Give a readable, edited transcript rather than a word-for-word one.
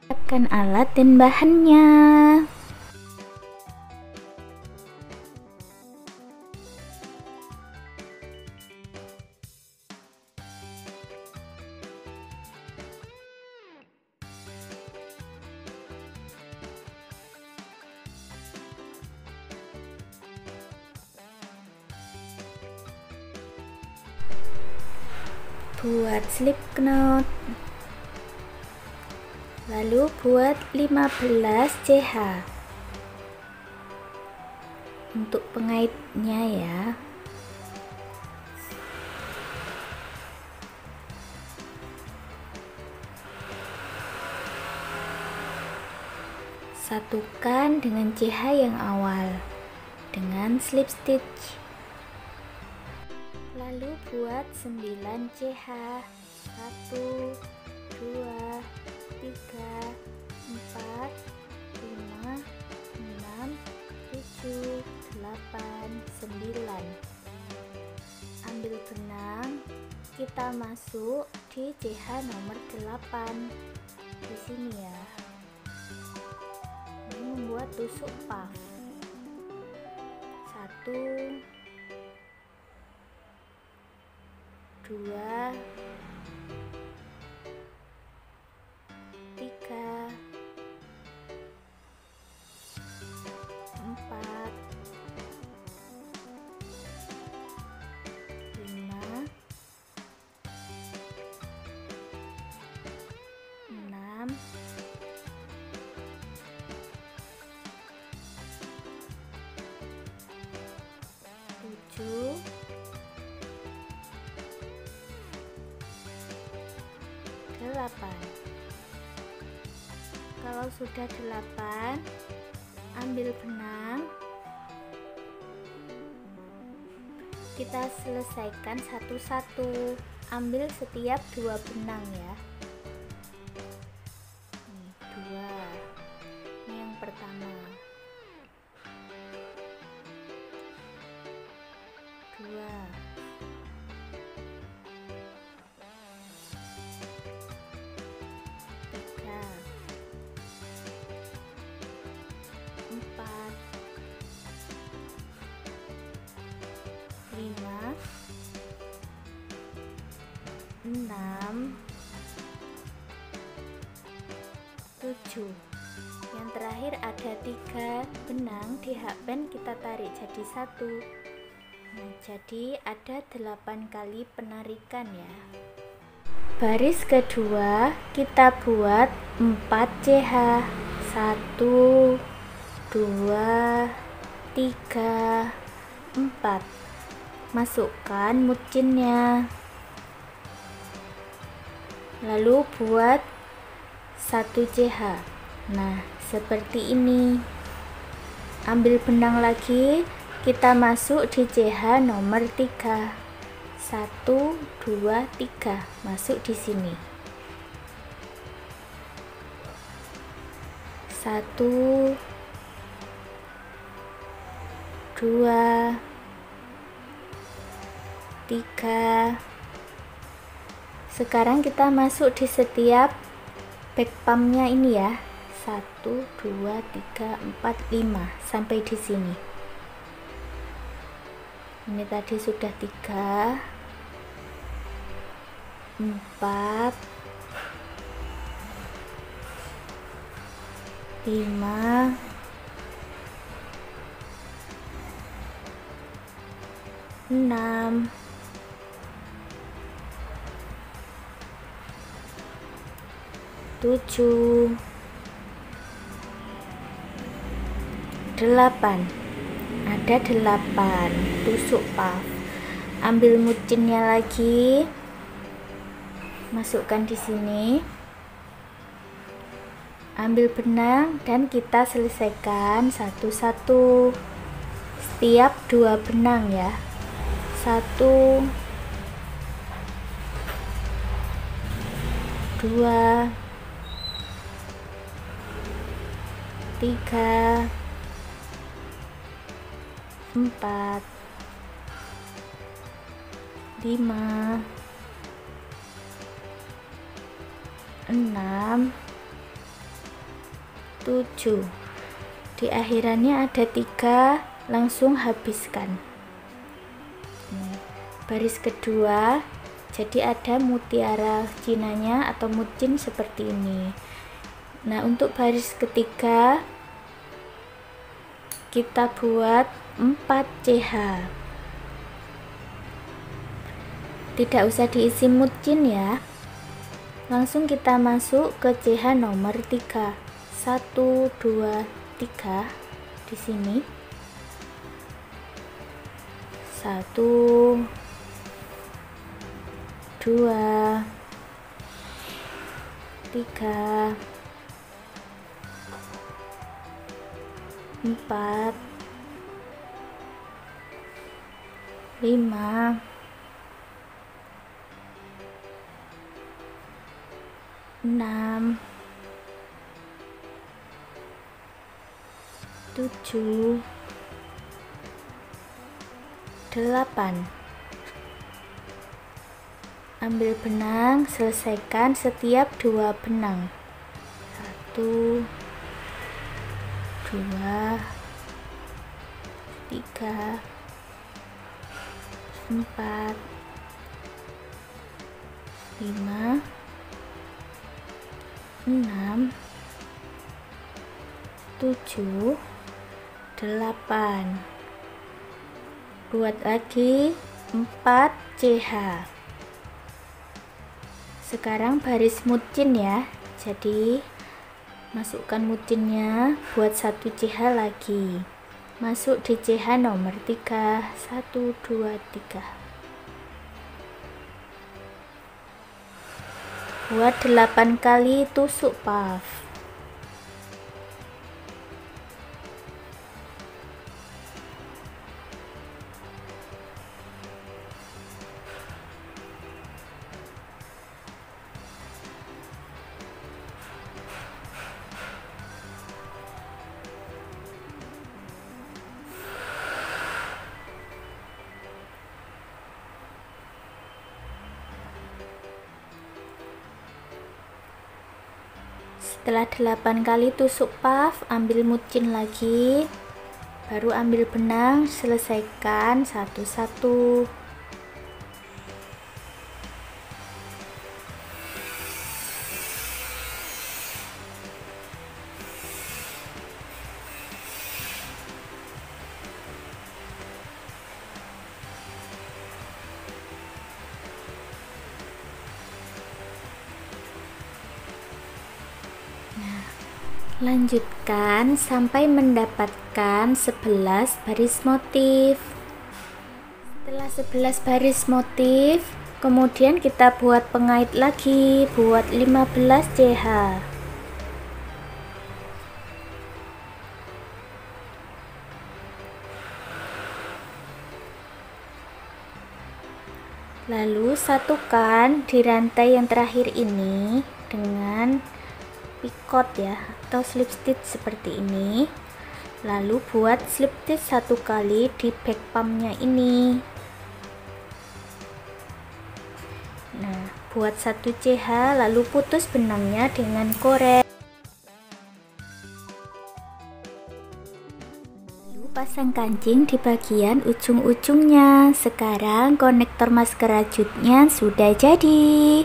Siapkan alat dan bahannya. Buat slip knot, lalu buat 15 CH untuk pengaitnya ya. Satukan dengan CH yang awal dengan slip stitch. Lalu buat 9 CH. 1 2 3 4 5 6 7 8 9. Ambil benang, kita masuk di CH nomor 8 di sini ya. Ini membuat tusuk puff. 1 2 3 4 5 6 7 8. Kalau sudah 8, ambil benang, kita selesaikan satu-satu. Ambil setiap 2 benang ya. Nih, 2. Ini yang pertama. 2. 6 7. Yang terakhir ada 3 benang di hakband, kita tarik jadi 1. Nah, jadi ada 8 kali penarikan ya. Baris kedua kita buat 4 CH. 1 2 3 4. Masukkan mutcinnya, lalu buat 1 CH. Nah, seperti ini. Ambil benang lagi, kita masuk di CH nomor 3. 1 2 3, masuk di sini. 1 2 3. Sekarang kita masuk di setiap back pumpnya ini ya. 1 2 3 4 5 sampai di sini. Ini tadi sudah 3 4 5 6 7 8. Ada 8 tusuk puff. Ambil mutcinnya lagi, masukkan di sini. Ambil benang dan kita selesaikan satu-satu. Setiap 2 benang ya. 1 2 3 4 5 6 7. Di akhirannya ada 3, langsung habiskan. Baris kedua, jadi ada mutiara cinanya atau mucin seperti ini. Nah, untuk baris ketiga kita buat 4 CH. Tidak usah diisi mucin ya. Langsung kita masuk ke CH nomor 3. 1 2 3 di sini. 1 2 3 4 5 6 7 8. Ambil benang, selesaikan setiap 2 benang. 1 2 3 4 5 6 7 8. Buat lagi 4 CH. Sekarang baris mucin ya, jadi masukkan mucinnya, buat 1 CH lagi, masuk di CH nomor 3. 1 2 3. Buat 8 kali tusuk puff. Setelah 8 kali tusuk puff, ambil mucin lagi, baru ambil benang, selesaikan satu-satu. Lanjutkan sampai mendapatkan 11 baris motif. Setelah 11 baris motif, kemudian kita buat pengait lagi, buat 15 CH. Lalu satukan di rantai yang terakhir ini dengan picot ya, atau slip stitch seperti ini. Lalu buat slip stitch 1 kali di back pumpnya ini. Nah, buat 1 CH, lalu putus benangnya dengan korek. Lalu pasang kancing di bagian ujung-ujungnya. Sekarang konektor masker rajutnya sudah jadi.